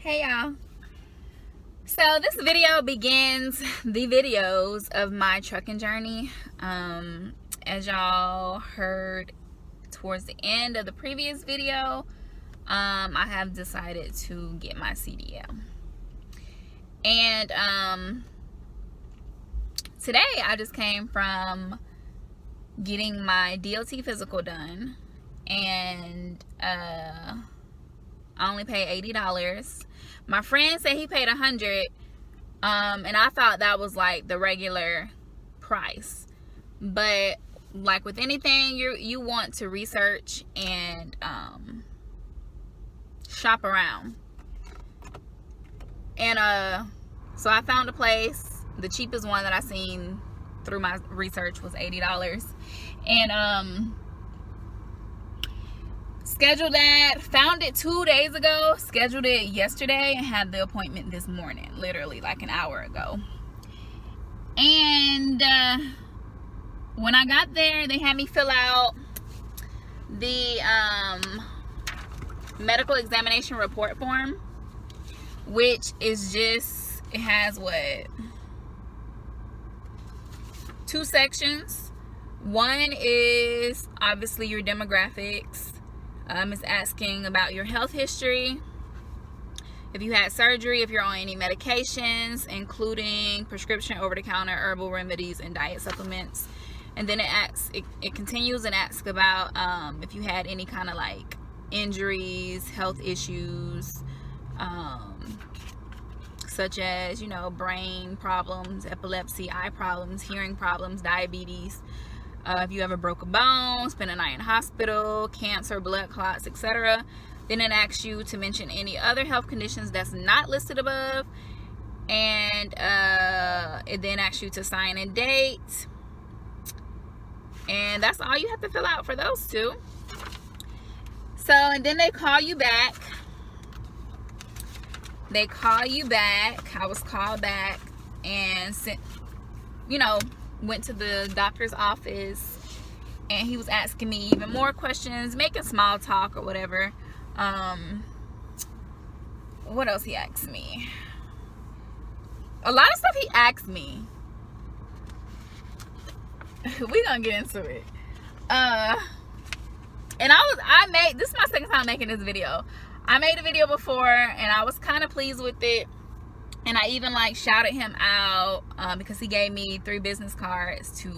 Hey y'all. So this video begins the videos of my trucking journey. As y'all heard towards the end of the previous video, I have decided to get my CDL. And today I just came from getting my DOT physical done, and I only paid $80. My friend said he paid $100, and I thought that was like the regular price. But like with anything, you want to research and shop around. And so I found a place. The cheapest one that I seen through my research was $80, and scheduled that, found it 2 days ago, scheduled it yesterday, and had the appointment this morning, literally like an hour ago. And when I got there, they had me fill out the medical examination report form, which is just, it has what, 2 sections. One is obviously your demographics. It's asking about your health history, if you had surgery, if you're on any medications, including prescription, over-the-counter, herbal remedies, and diet supplements. And then it continues and asks about if you had any kind of like injuries, health issues, such as, brain problems, epilepsy, eye problems, hearing problems, diabetes. If you ever broke a bone, spent a night in hospital, cancer, blood clots, etc. Then it asks you to mention any other health conditions that's not listed above. And it then asks you to sign and date. And that's all you have to fill out for those 2. So, and then they call you back. I was called back and sent, went to the doctor's office, and he was asking me even more questions, making small talk or whatever. What else he asked me? A lot of stuff he asked me. We gonna get into it. And this is my second time making this video. I made a video before and I was kind of pleased with it. And I even like shouted him out because he gave me 3 business cards to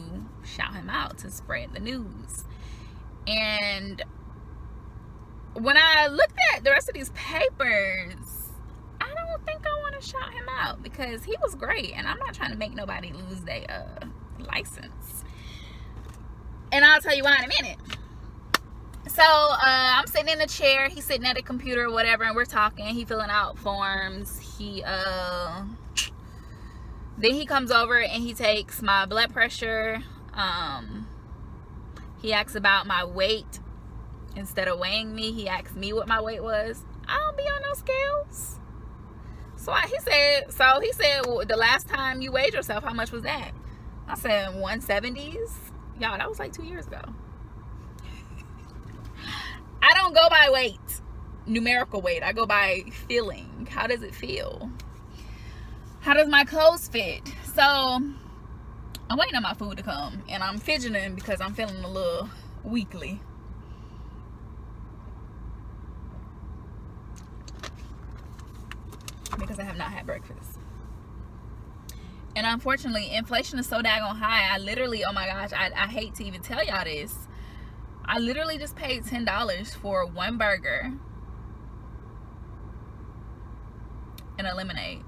shout him out, to spread the news. And when I looked at the rest of these papers, I don't think I want to shout him out because he was great, and I'm not trying to make nobody lose their license. And I'll tell you why in a minute. So I'm sitting in a chair, he's sitting at a computer or whatever, and we're talking. He filling out forms. Then he comes over and he takes my blood pressure. He asks about my weight. Instead of weighing me, he asked me what my weight was. I don't be on no scales. So he said, well, the last time you weighed yourself, how much was that? I said 170s. Y'all, that was like 2 years ago. I don't go by weight, numerical weight. I go by feeling. How does it feel? How does my clothes fit? So I'm waiting on my food to come, and I'm fidgeting because I'm feeling a little weakly. Because I have not had breakfast. And unfortunately, inflation is so daggone high. I literally, oh my gosh, I hate to even tell y'all this. I literally just paid $10 for 1 burger and a lemonade.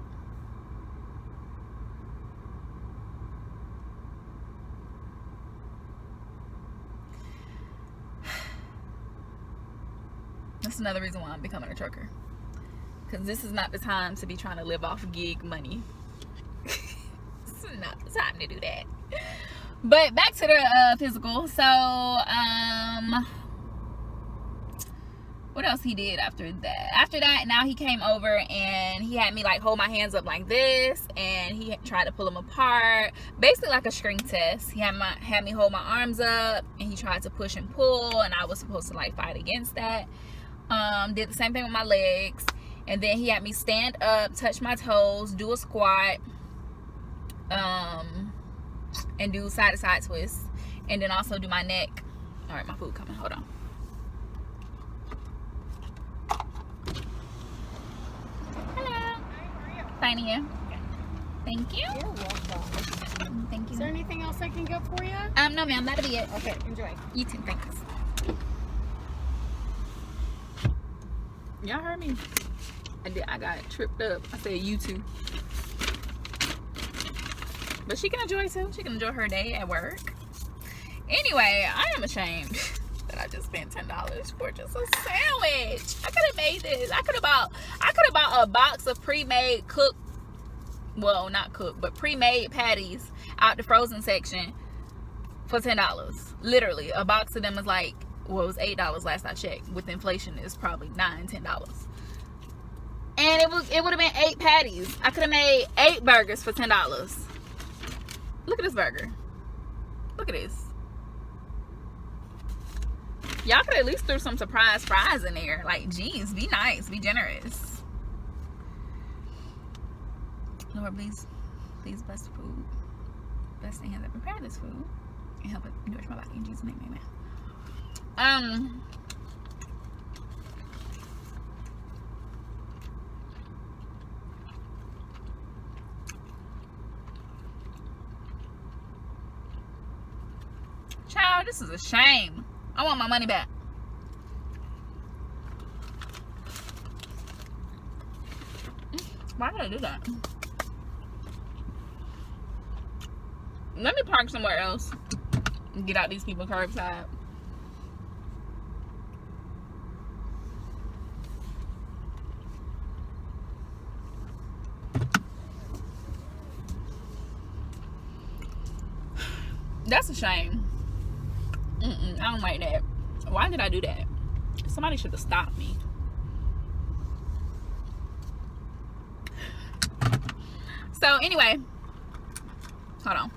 That's another reason why I'm becoming a trucker. Because this is not the time to be trying to live off gig money. This is not the time to do that. But back to the physical. So, what else he did after that? After that, now he came over and he had me like hold my hands up like this, and he tried to pull them apart, basically like a string test. He had me hold my arms up, and he tried to push and pull, and I was supposed to like fight against that. Did the same thing with my legs, And then he had me stand up, touch my toes, do a squat, and do side to side twists, and then also do my neck. All right, my food coming, hold on. Hello. Fine here. Thank you. You're welcome. Thank you. Is there anything else I can get for you? No ma'am, that'll be it. Okay, enjoy. You too, thanks. Y'all heard me? I got tripped up. I said you too. But she can enjoy too. She can enjoy her day at work. Anyway, I am ashamed that I just spent $10 for just a sandwich. I could have made this. I could have bought a box of pre-made cooked, well, not cooked, but pre-made patties out the frozen section for $10. Literally, a box of them is like, well, it was $8 last I checked. With inflation, it's probably $9, $10. And it would have been 8 patties. I could have made 8 burgers for $10. Look at this burger. Look at this. Y'all could at least throw some surprise fries in there. Like, geez, be nice, be generous. Lord, please bless the food. Bless the hands that prepare this food and help it nourish my body. In Jesus' name, amen. Child, this is a shame. I want my money back. Why did I do that? Let me park somewhere else and get out these people curbside. That's a shame. I don't like that. Why did I do that? Somebody should have stopped me. So anyway, hold on.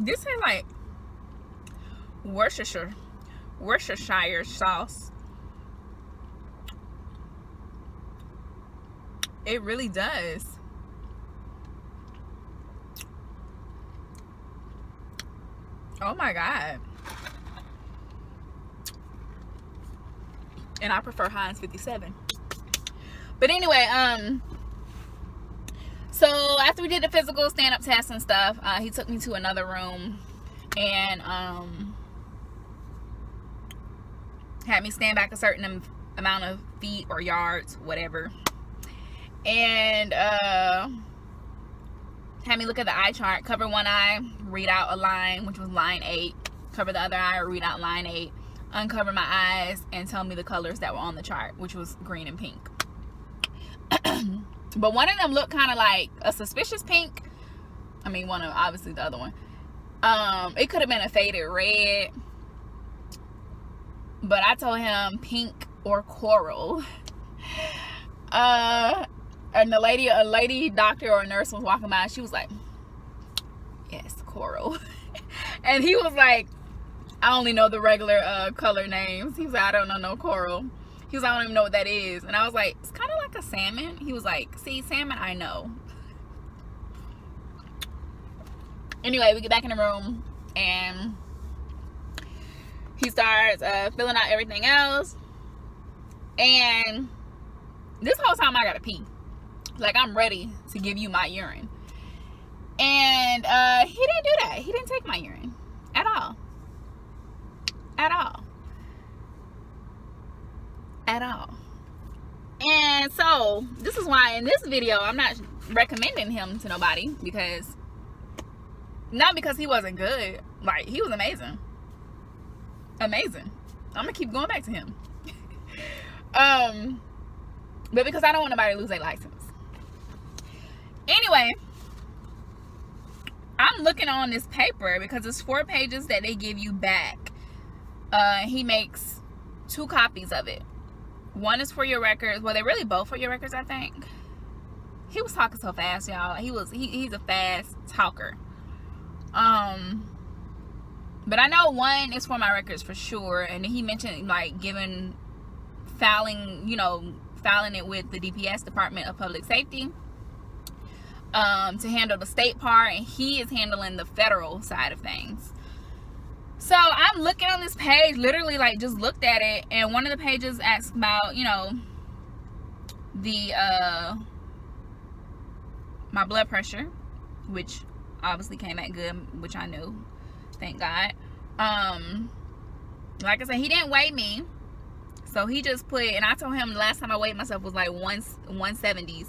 This is like Worcestershire sauce. It really does. Oh my God. And I prefer Heinz 57. But anyway, so after we did the physical stand-up test and stuff, he took me to another room and had me stand back a certain amount of feet or yards, whatever, and had me look at the eye chart, cover one eye, read out a line, which was line 8, cover the other eye, read out line 8, uncover my eyes, and tell me the colors that were on the chart, which was green and pink. But one of them looked kind of like a suspicious pink. I mean, one of, obviously the other one. It could have been a faded red. But I told him pink or coral. And a lady doctor or nurse was walking by. She was like, yes, coral. And he was like, I only know the regular color names. He was like, I don't know no coral. He was like, I don't even know what that is. And I was like, it's kind of like a salmon. He was like, see, salmon, I know. Anyway, we get back in the room and he starts filling out everything else. And this whole time I gotta pee. Like, I'm ready to give you my urine. And he didn't do that. He didn't take my urine at all. At all. At all. And so this is why in this video I'm not recommending him to nobody, because not because he wasn't good. Like, he was amazing. Amazing. I'm gonna keep going back to him. But because I don't want nobody to lose their license. Anyway, I'm looking on this paper because it's 4 pages that they give you back. He makes 2 copies of it. One is for your records. Well, they're really both for your records, I think. he was talking so fast, y'all. He's a fast talker. But I know one is for my records for sure. And he mentioned like filing it with the DPS, Department of Public Safety, to handle the state part, and he is handling the federal side of things. So I'm looking on this page, literally like just looked at it, and one of the pages asks about, the my blood pressure, which obviously came out good, which I knew, thank God. Like I said, he didn't weigh me, so he just put, and I told him the last time I weighed myself was like 170s.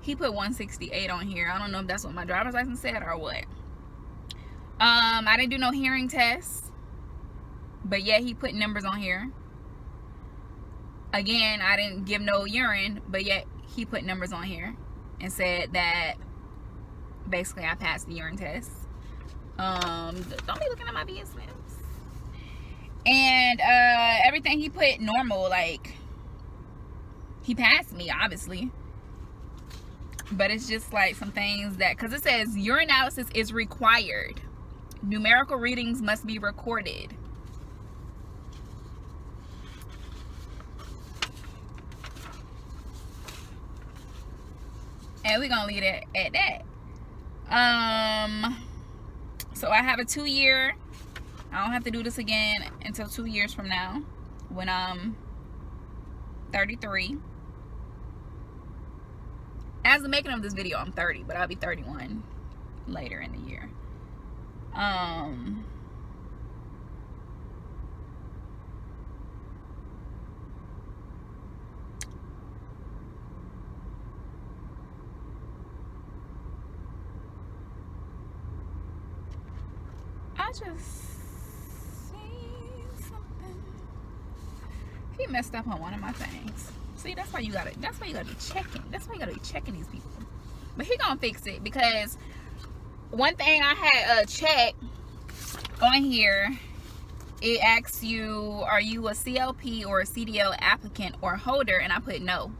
He put 168 on here. I don't know if that's what my driver's license said or what. I didn't do no hearing tests, but yet he put numbers on here. Again, I didn't give no urine, but yet he put numbers on here and said that basically I passed the urine test. Don't be looking at my business. And everything he put normal, like he passed me, obviously. But it's just like some things that, because it says urinalysis is required. Numerical readings must be recorded. And we're gonna leave it at that. So I have a 2-year. I don't have to do this again until 2 years from now, when I'm 33. As the making of this video, I'm 30, but I'll be 31 later in the year. I just seen something. He messed up on one of my things. See, that's why you gotta be checking. That's why you gotta be checking these people. But he gonna fix it, because one thing I had check on here, it asks you, are you a CLP or a CDL applicant or holder? And I put no.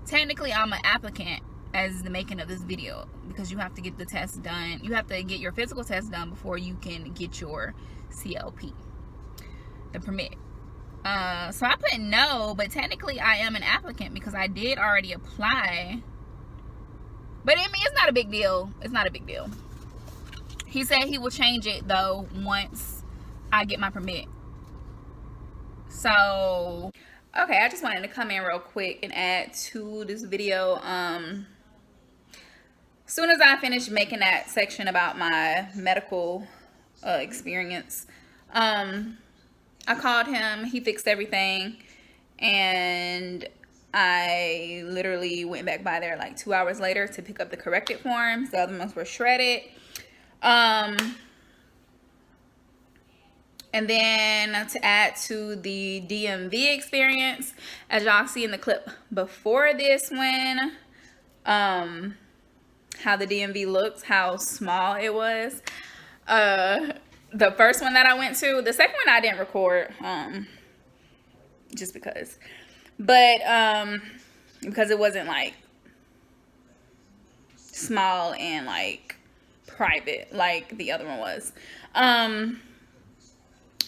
Technically, I'm an applicant as the making of this video, because you have to get the test done. You have to get your physical test done before you can get your CLP, the permit. So I put no, but technically I am an applicant because I did already apply. But I mean, it's not a big deal. It's not a big deal. He said he will change it though once I get my permit. So, okay, I just wanted to come in real quick and add to this video. As soon as I finish making that section about my medical experience, I called him, he fixed everything, and I literally went back by there like 2 hours later to pick up the corrected forms. The other ones were shredded. And then to add to the DMV experience, as y'all see in the clip before this one, how the DMV looks, how small it was. The first one that I went to, the second one I didn't record, just because. But because it wasn't like small and like private like the other one was.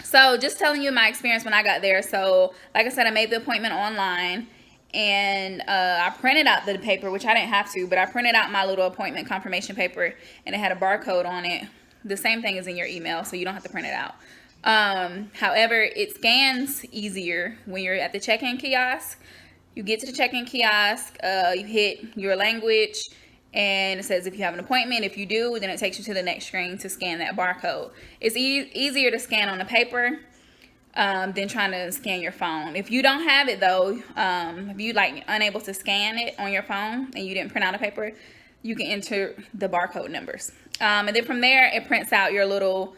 So just telling you my experience when I got there. So like I said, I made the appointment online, and I printed out the paper, which I didn't have to, but I printed out my little appointment confirmation paper, and it had a barcode on it. The same thing is in your email, so you don't have to print it out. However, it scans easier when you're at the check-in kiosk. You get to the check-in kiosk, you hit your language, and it says if you have an appointment. If you do, then it takes you to the next screen to scan that barcode. It's easier to scan on the paper than trying to scan your phone. If you don't have it though, if you like unable to scan it on your phone and you didn't print out a paper, you can enter the barcode numbers. And then from there, it prints out your little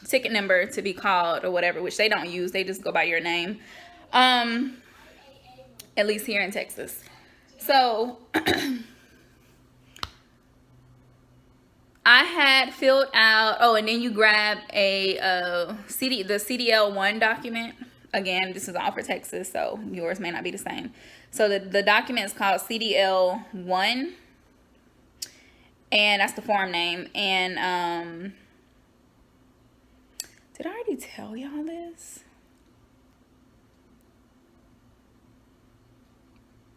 ticket number to be called or whatever, which they don't use. They just go by your name, at least here in Texas. So I had filled out, oh, and then you grab a the CDL1 document. Again, this is all for Texas, so yours may not be the same. So the document is called CDL1, and that's the form name. And did I already tell y'all this?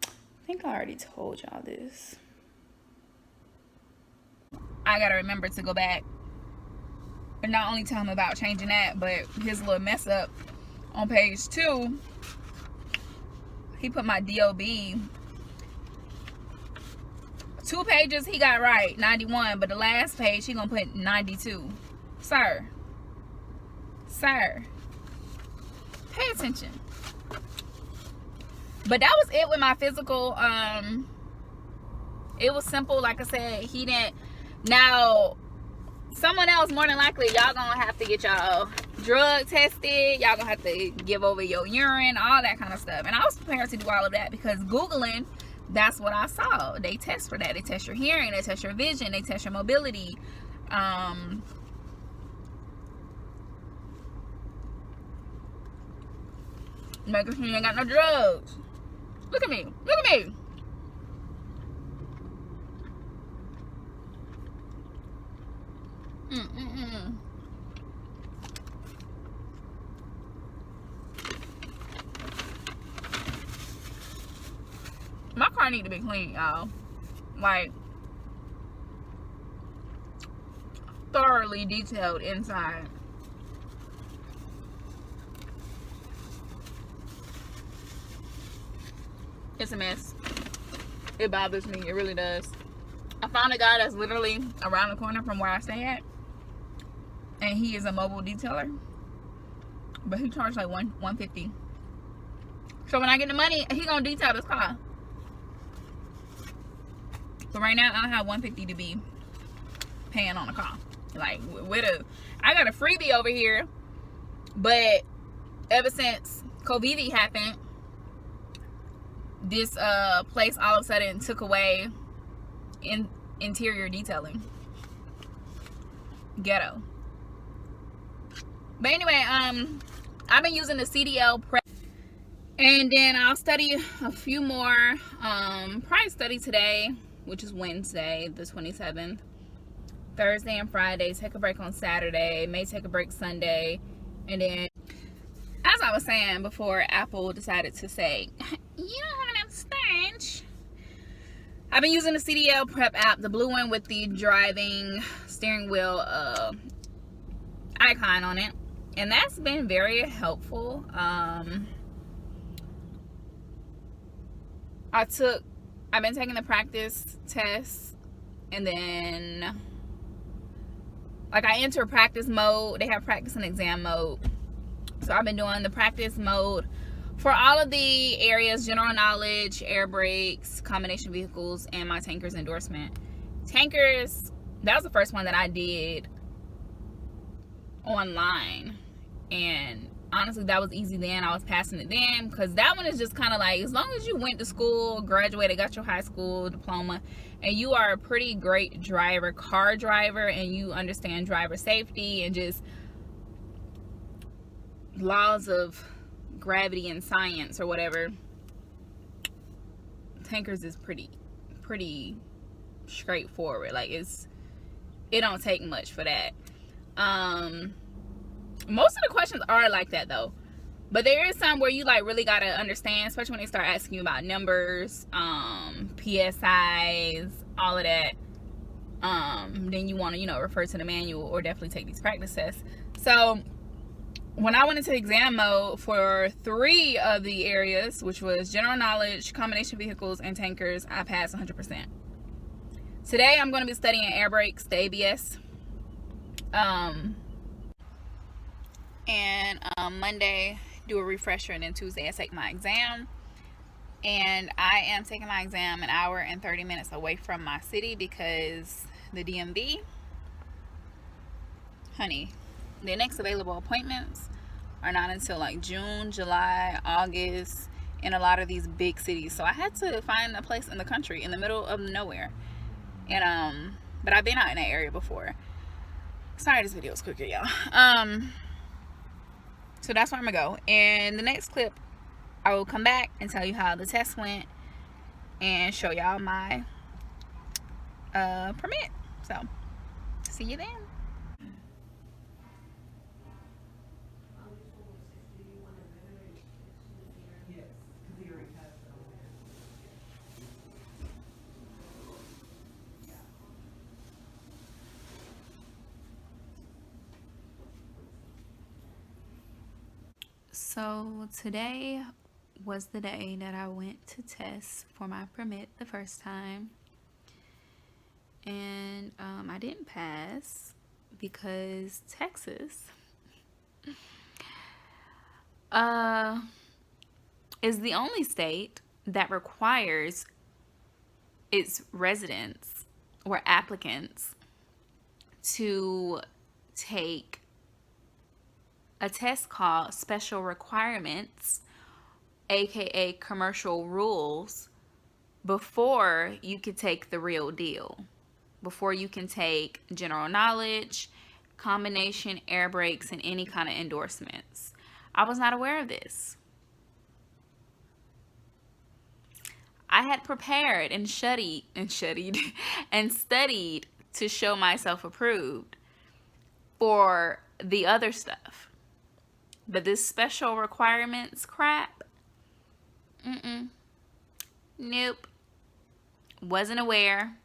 I think I already told y'all this. I gotta remember to go back and not only tell him about changing that, but his little mess up on page 2. He put my DOB. 2 pages he got right, 91, but the last page he gonna put 92. Sir, pay attention. But that was it with my physical. It was simple. Like I said, he didn't. Now someone else, more than likely, y'all gonna have to get y'all drug tested. Y'all gonna have to give over your urine, all that kind of stuff. And I was prepared to do all of that because Googling, that's what I saw. They test for that. They test your hearing, they test your vision, they test your mobility. Making sure you ain't got no drugs. Look at me. Look at me. My car need to be clean, y'all. Like, thoroughly detailed inside. It's a mess. It bothers me. It really does. I found a guy that's literally around the corner from where I stay at, and he is a mobile detailer, but he charged like $150. So when I get the money, he gonna detail this car. So right now I have $150 to be paying on a car. Like I got a freebie over here, but ever since COVID happened, this place all of a sudden took away interior detailing. Ghetto. But anyway, I've been using the CDL prep, and then I'll study a few more. Probably study today, which is Wednesday the 27th, Thursday and Friday, take a break on Saturday, may take a break Sunday, and then, as I was saying before Apple decided to say, you don't have enough storage, I've been using the CDL prep app, the blue one with the driving steering wheel icon on it, and that's been very helpful. I've been taking the practice tests, and then like I enter practice mode. They have practice and exam mode, so I've been doing the practice mode for all of the areas: general knowledge, air brakes, combination vehicles, and my tankers endorsement. Tankers, that was the first one that I did online, and honestly that was easy then. I was passing it then, because that one is just kind of like, as long as you went to school, graduated, got your high school diploma, and you are a pretty great driver, car driver, and you understand driver safety and just laws of gravity and science or whatever, tankers is pretty straightforward. Like, it don't take much for that. Most of the questions are like that though, but there is some where you like really gotta understand, especially when they start asking you about numbers, PSIs, all of that. Then you want to refer to the manual or definitely take these practice tests. So when I went into exam mode for 3 of the areas, which was general knowledge, combination vehicles, and tankers, I passed 100%. Today I'm going to be studying air brakes, the ABS. And Monday do a refresher, and then Tuesday I take my exam. And I am taking my exam an hour and 30 minutes away from my city because the DMV, honey, the next available appointments are not until like June, July, August in a lot of these big cities. So I had to find a place in the country in the middle of nowhere. And but I've been out in that area before. Sorry, this video is quicker, y'all. So that's where I'm gonna go. And the next clip, I will come back and tell you how the test went and show y'all my permit. So see you then. So today was the day that I went to test for my permit the first time, and I didn't pass because Texas is the only state that requires its residents or applicants to take a test called Special Requirements, aka Commercial Rules, before you can take the real deal, before you can take general knowledge, combination, air brakes, and any kind of endorsements. I was not aware of this. I had prepared and studied and studied to show myself approved for the other stuff. But this special requirements crap, nope, wasn't aware.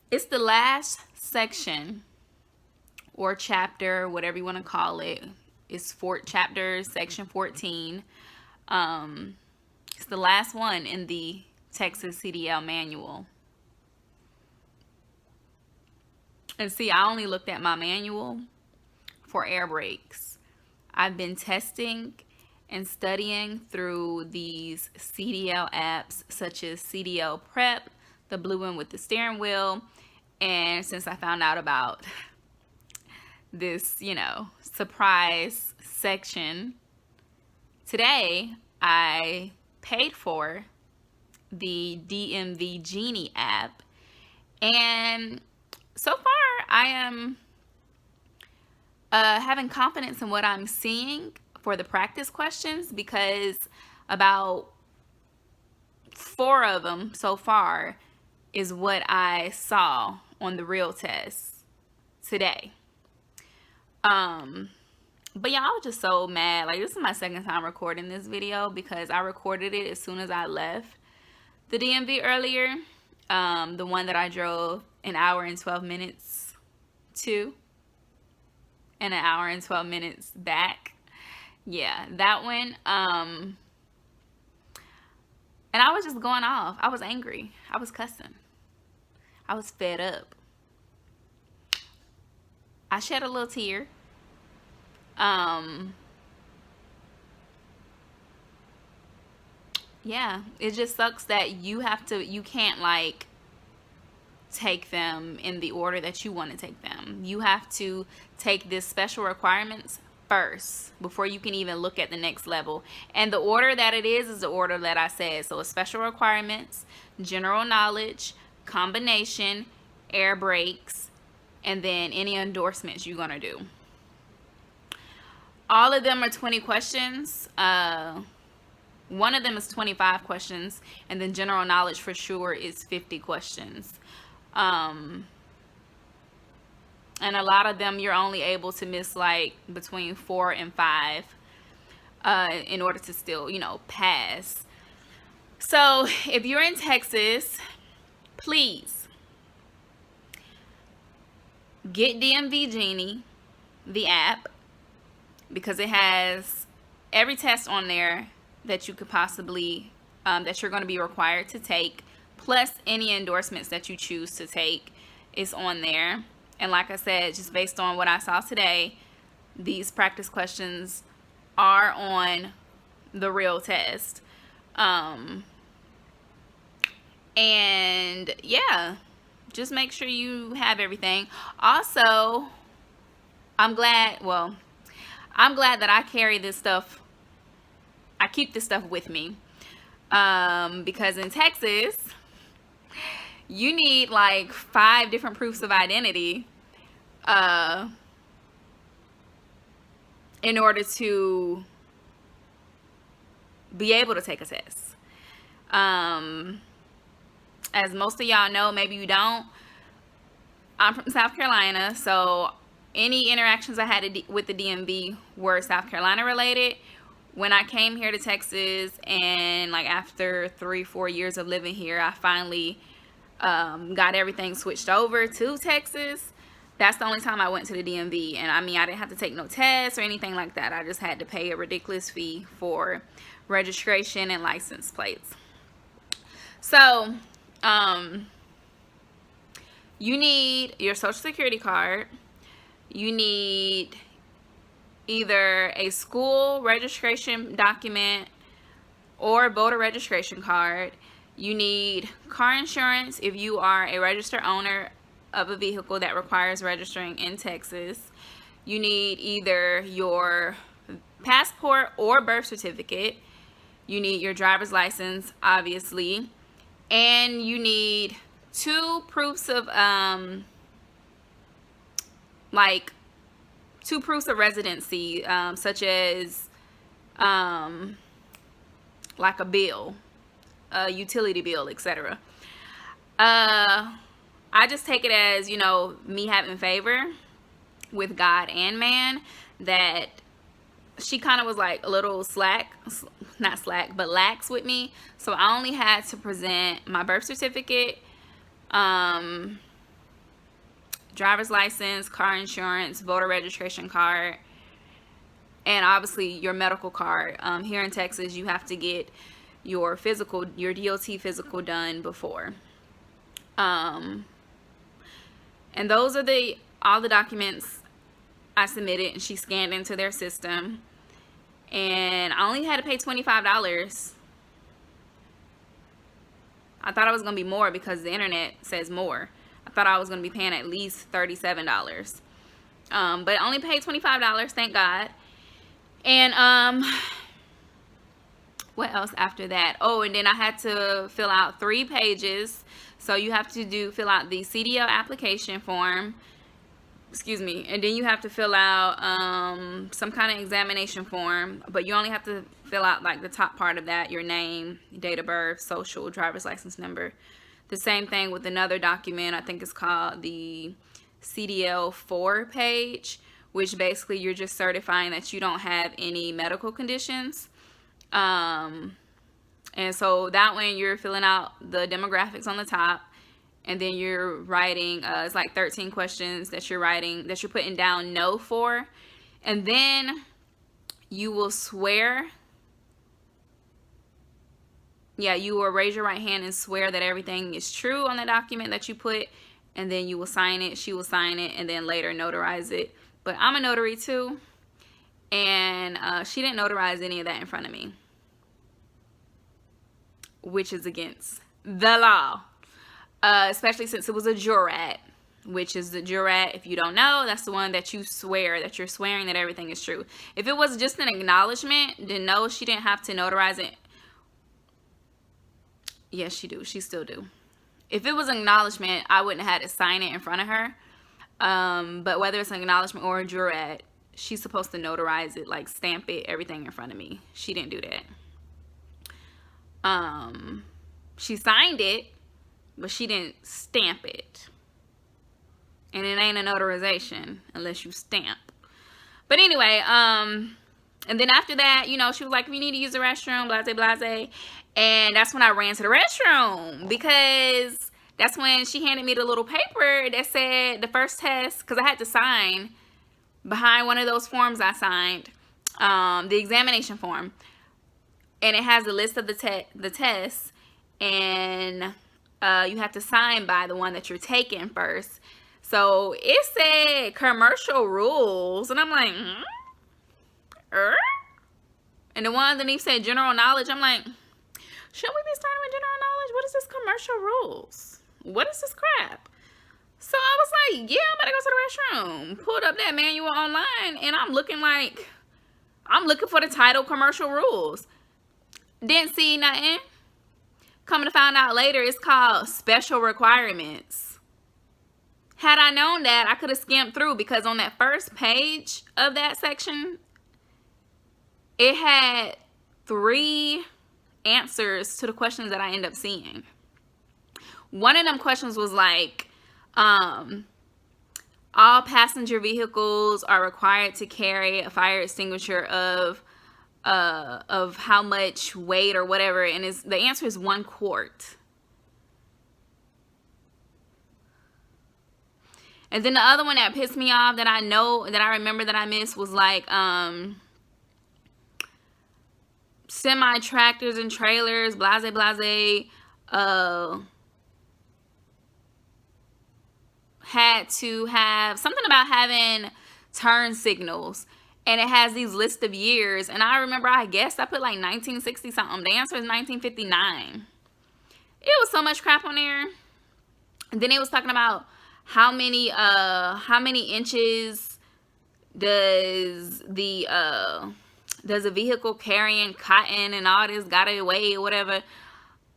It's the last section or chapter, whatever you want to call it. It's chapter section 14. It's the last one in the Texas CDL manual. And see, I only looked at my manual for air brakes. I've been testing and studying through these CDL apps such as CDL Prep, the blue one with the steering wheel. And since I found out about this, surprise section, today I paid for the DMV Genie app, and so far I am having confidence in what I'm seeing for the practice questions, because about 4 of them so far is what I saw on the real test today. But y'all, I was just so mad. Like, this is my second time recording this video because I recorded it as soon as I left the DMV earlier. The one that I drove an hour and 12 minutes to and an hour and 12 minutes back. Yeah, that one. And I was just going off. I was angry. I was cussing. I was fed up. I shed a little tear. Yeah, it just sucks that you can't like take them in the order that you want to take them. You have to take this special requirements first before you can even look at the next level. And the order that it is the order that I said. So it's special requirements, general knowledge, combination, air brakes, and then any endorsements you're gonna do. All of them are 20 questions. One of them is 25 questions, and then general knowledge for sure is 50 questions. And a lot of them you're only able to miss like between 4 and 5 in order to still, pass. So if you're in Texas, please get DMV Genie, the app, because it has every test on there that you could possibly, that you're going to be required to take, plus any endorsements that you choose to take is on there. And like I said, just based on what I saw today, these practice questions are on the real test. And yeah, just make sure you have everything. Also, I'm glad that I carry this stuff. I keep this stuff with me. Because in Texas, you need like 5 different proofs of identity. in order to be able to take a test. As most of y'all know, maybe you don't, I'm from South Carolina, so any interactions I had with the DMV were South Carolina related. When I came here to Texas, and like after 3-4 years of living here, I finally got everything switched over to Texas. That's the only time I went to the DMV. And I mean, I didn't have to take no tests or anything like that. I just had to pay a ridiculous fee for registration and license plates. So you need your social security card. You need either a school registration document or voter registration card. You need car insurance if you are a registered owner of a vehicle that requires registering in Texas. You need either your passport or birth certificate. You need your driver's license, obviously. And you need 2 proofs of two proofs of residency, such as like a bill, a utility bill, etc. I just take it as, you know, me having favor with God and man, that she kind of was like a little lax with me. So I only had to present my birth certificate, driver's license, car insurance, voter registration card, and obviously your medical card. Here in Texas, you have to get your DOT physical done before. And those are all the documents I submitted, and she scanned into their system. And I only had to pay $25. I thought I was going to be more because the internet says more. I thought I was going to be paying at least $37. But I only paid $25, thank God. And what else after that? Oh, and then I had to fill out 3 pages. So you have to fill out the CDL application form. Excuse me. And then you have to fill out some kind of examination form. But you only have to fill out like the top part of that: your name, date of birth, social, driver's license number. The same thing with another document. I think it's called the CDL 4 page, which basically you're just certifying that you don't have any medical conditions. And so that one, you're filling out the demographics on the top, and then you're writing, it's like 13 questions that you're writing, that you're putting down no for. And then you will swear. Yeah, you will raise your right hand and swear that everything is true on the document that you put, and then you will sign it, she will sign it, and then later notarize it. But I'm a notary too, and she didn't notarize any of that in front of me, which is against the law, especially since it was a jurat, which is the jurat, if you don't know, that's the one that you swear, that you're swearing that everything is true. If it was just an acknowledgement, then no, she didn't have to notarize it. Yes, she do. She still do. If it was an acknowledgement, I wouldn't have had to sign it in front of her. But whether it's an acknowledgement or a jurat, she's supposed to notarize it, like stamp it, everything in front of me. She didn't do that. She signed it, but she didn't stamp it. And it ain't a notarization unless you stamp. But anyway, and then after that, you know, she was like, if you need to use the restroom, blase, blase. And that's when I ran to the restroom, because that's when she handed me the little paper that said the first test, because I had to sign behind one of those forms I signed, the examination form. And it has a list of the tests, and you have to sign by the one that you're taking first. So it said commercial rules, and I'm like, And the one underneath said general knowledge. I'm like, shouldn't we be starting with general knowledge? What is this commercial rules? What is this crap? So I was like, yeah, I'm about to go to the restroom. Pulled up that manual online, and I'm looking for the title commercial rules. Didn't see nothing. Coming to find out later, it's called special requirements. Had I known that, I could have skimmed through, because on that first page of that section, it had 3 answers to the questions that I end up seeing. One of them questions was like, all passenger vehicles are required to carry a fire extinguisher of how much weight or whatever, and the answer is 1 quart. And then the other one that pissed me off that I remember that I missed was like semi tractors and trailers, blase blase, had to have something about having turn signals, and it has these list of years, and I remember I guessed I put like 1960 something. The answer is 1959. It was so much crap on there. And then it was talking about how many inches does a vehicle carrying cotton and all this gotta weigh or whatever.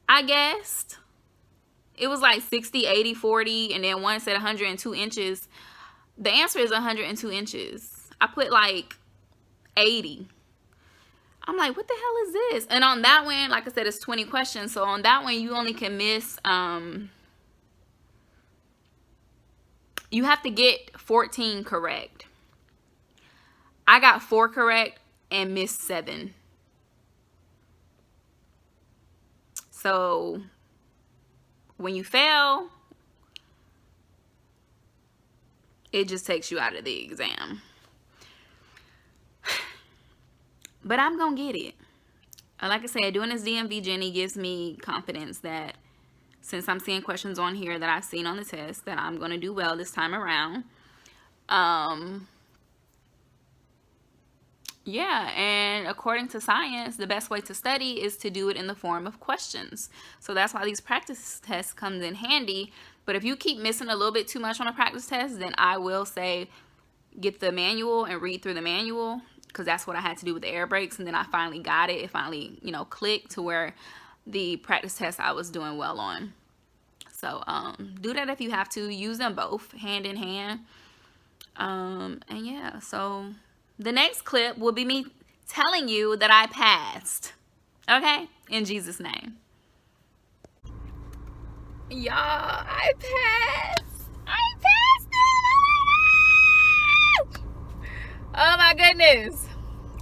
I guessed it was like 60, 80, 40, and then one said 102 inches. The answer is 102 inches. I put like 80. I'm like, what the hell is this? And on that one, like I said, it's 20 questions. So on that one, you only can miss, you have to get 14 correct. I got 4 correct and missed 7. So when you fail, it just takes you out of the exam. But I'm gonna get it. Like I said, doing this DMV Jenny gives me confidence that since I'm seeing questions on here that I've seen on the test, that I'm gonna do well this time around. Yeah, and according to science, the best way to study is to do it in the form of questions. So that's why these practice tests comes in handy. But if you keep missing a little bit too much on a practice test, then I will say get the manual and read through the manual, because that's what I had to do with the air brakes. And then I finally got it. It finally, you know, clicked to where the practice test I was doing well on. So do that if you have to. Use them both hand in hand. And yeah, so the next clip will be me telling you that I passed. Okay? In Jesus' name. Y'all, I passed. I passed it. Oh my goodness.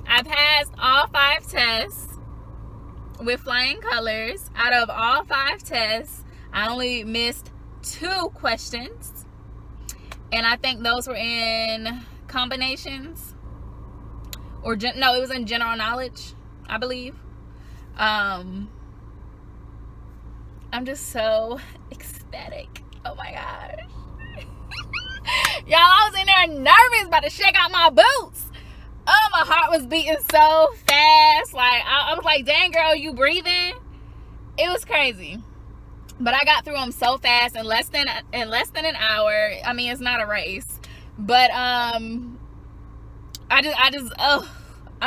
I passed all 5 tests with flying colors. Out of all 5 tests, I only missed 2 questions. And I think those were in combinations. Or no, it was in general knowledge, I believe. I'm just so ecstatic. Oh my gosh. Y'all, I was in there nervous, about to shake out my boots. Oh, my heart was beating so fast. Like, I was like, dang, girl, you breathing? It was crazy. But I got through them so fast in less than an hour. I mean, it's not a race. But I'm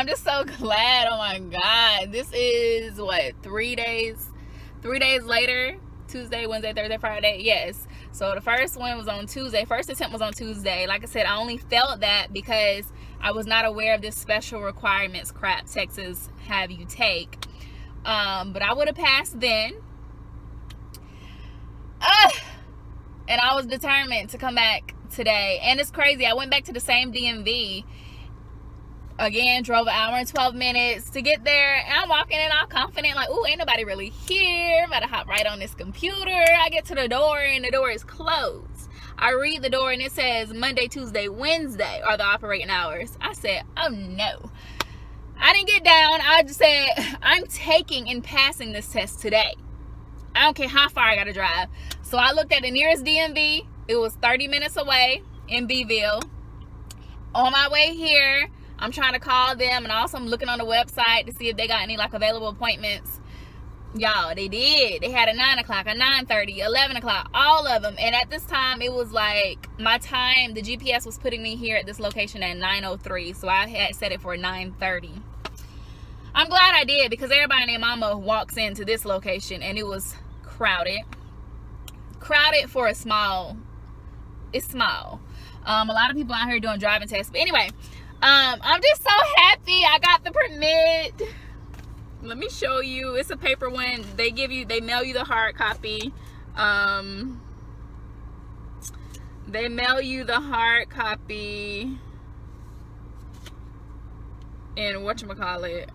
just so glad. Oh my God. This is what, 3 days? 3 days later. Tuesday, Wednesday, Thursday, Friday. Yes. So the first one was on Tuesday. First attempt was on Tuesday. Like I said, I only felt that because I was not aware of this special requirements crap Texas have you take. But I would have passed then. And I was determined to come back today. And it's crazy. I went back to the same DMV. Again, drove an hour and 12 minutes to get there. And I'm walking in all confident, like, ooh, ain't nobody really here. I'm about to hop right on this computer. I get to the door and the door is closed. I read the door and it says Monday, Tuesday, Wednesday are the operating hours. I said, oh no. I didn't get down. I just said, I'm taking and passing this test today. I don't care how far I got to drive. So I looked at the nearest DMV. It was 30 minutes away in Beeville. On my way here, I'm trying to call them, and also I'm looking on the website to see if they got any like available appointments. Y'all, they did. They had a 9 o'clock, a 9:30, 11 o'clock, all of them. And at this time, it was like my time, the GPS was putting me here at this location at 9:03. So I had set it for 9:30. I'm glad I did, because everybody and their mama walks into this location and it was crowded. Crowded for a small, it's small. A lot of people out here doing driving tests. But anyway, I'm just so happy I got the permit. Let me show you. It's a paper one. They mail you the hard copy. They mail you the hard copy in whatchamacallit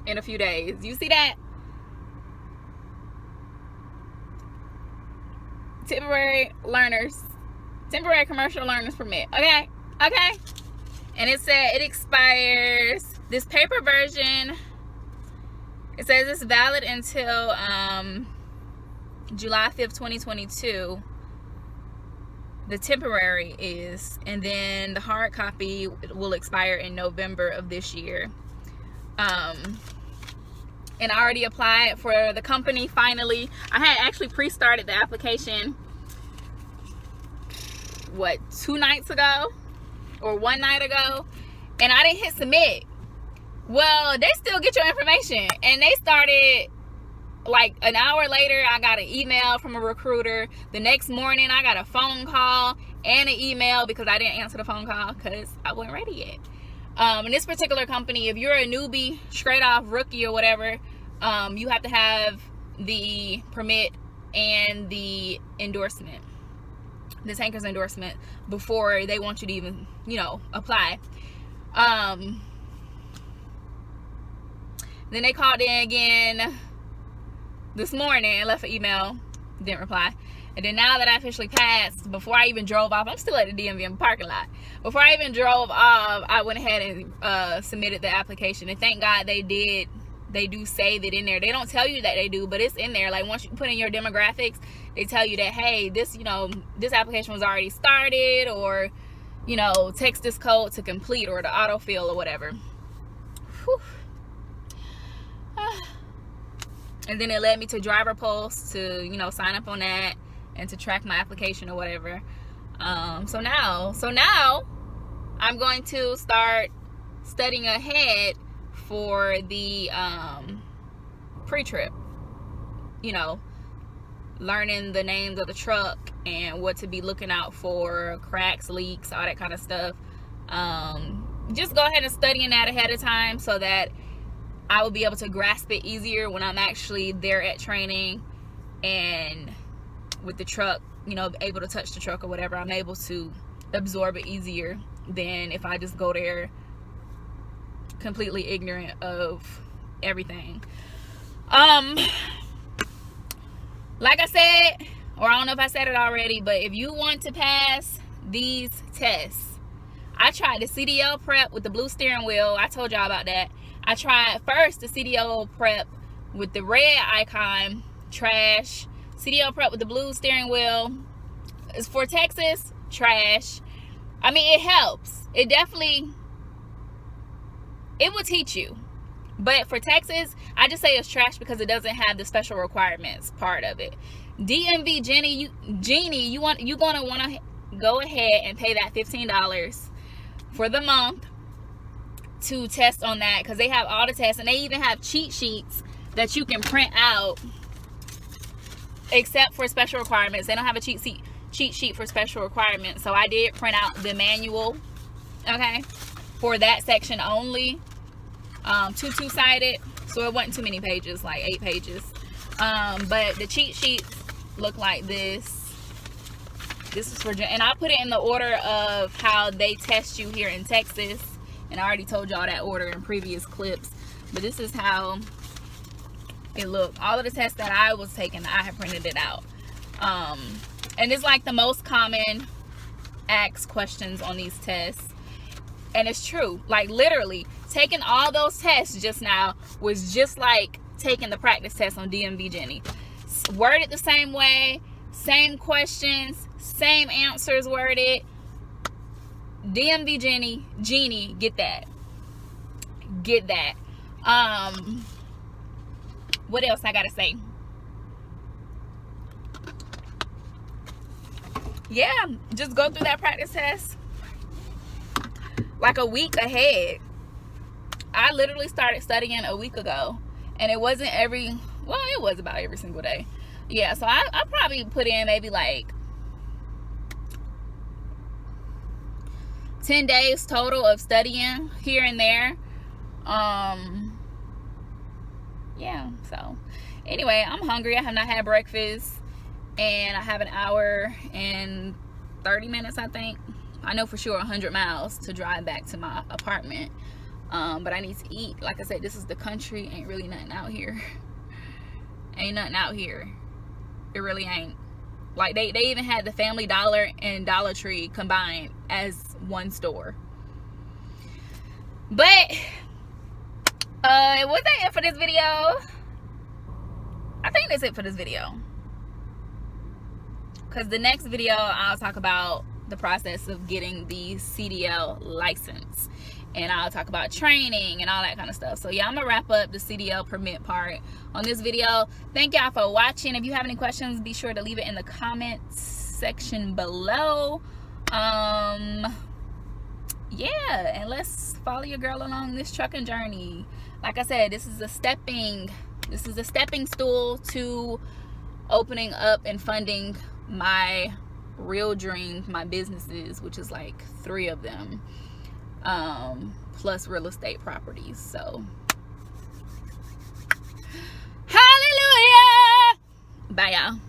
in a few days. You see that? Temporary commercial learners permit. Okay. And it said it expires. This paper version, it says it's valid until July 5th, 2022. The temporary is, and then the hard copy will expire in November of this year. And I already applied for the company finally. I had actually pre-started the application, what, 2 nights ago or 1 night ago, and I didn't hit submit. Well, they still get your information, and they started like an hour later. I got an email from a recruiter. The next morning I got a phone call and an email because I didn't answer the phone call because I wasn't ready yet. In this particular company, if you're a newbie, straight off rookie or whatever, you have to have the permit and the endorsement, the tanker's endorsement, before they want you to even, apply. Then they called in again this morning and left an email, didn't reply. And then now that I officially passed, before I even drove off, I'm still at the DMV parking lot. Before I even drove off, I went ahead and submitted the application. And thank God they did. They do save it in there. They don't tell you that they do, but it's in there. Like once you put in your demographics, they tell you that, hey, this application was already started, or, text this code to complete, or to autofill, or whatever. Whew. And then it led me to Driver Pulse to, sign up on that and to track my application or whatever. So now I'm going to start studying ahead for the pre-trip. Learning the names of the truck and what to be looking out for, cracks, leaks, all that kind of stuff. Just go ahead and studying that ahead of time so that I will be able to grasp it easier when I'm actually there at training, and with the truck, able to touch the truck or whatever. I'm able to absorb it easier than if I just go there completely ignorant of everything. Like I said, or I don't know if I said it already, but if you want to pass these tests, I tried the CDL prep with the blue steering wheel. I told y'all about that. I tried first the CDL prep with the red icon, trash. CDL prep with the blue steering wheel is for Texas, trash. I mean, it helps. It will teach you. But for Texas, I just say it's trash because it doesn't have the special requirements part of it. DMV Genie, you're gonna want to go ahead and pay that $15 for the month to test on that, because they have all the tests, and they even have cheat sheets that you can print out, except for special requirements. They don't have a cheat sheet for special requirements. So I did print out the manual, okay, for that section only, 2-sided, so it wasn't too many pages, like 8 pages. But the cheat sheets look like this. This is for, and I put it in the order of how they test you here in Texas. And I already told y'all that order in previous clips. But this is how it looked. All of the tests that I was taking, I have printed it out. And it's like the most common asked questions on these tests. And it's true. Like literally, taking all those tests just now was just like taking the practice test on DMV Genie. Worded the same way, same questions, same answers worded. DMV Genie, get that. What else I gotta say? Yeah, just go through that practice test like a week ahead. I literally started studying a week ago, and it wasn't it was about every single day. Yeah, so I probably put in maybe like 10 days total of studying here and there. Yeah, so anyway, I'm hungry. I have not had breakfast, and I have an hour and 30 minutes, I think. I know for sure 100 miles to drive back to my apartment. But I need to eat. Like I said, this is the country. Ain't really nothing out here. Ain't nothing out here. It really ain't. Like they even had the Family Dollar and Dollar Tree combined as one store. But was that it for this video? I think that's it for this video. Because the next video, I'll talk about the process of getting the CDL license. And I'll talk about training and all that kind of stuff. So yeah, I'm gonna wrap up the CDL permit part on this video. Thank y'all for watching. If you have any questions, be sure to leave it in the comments section below. Yeah, and let's follow your girl along this trucking journey. Like I said, this is a stepping stool to opening up and funding my real dreams, my businesses, which is like 3 of them, plus real estate properties. So hallelujah. Bye y'all.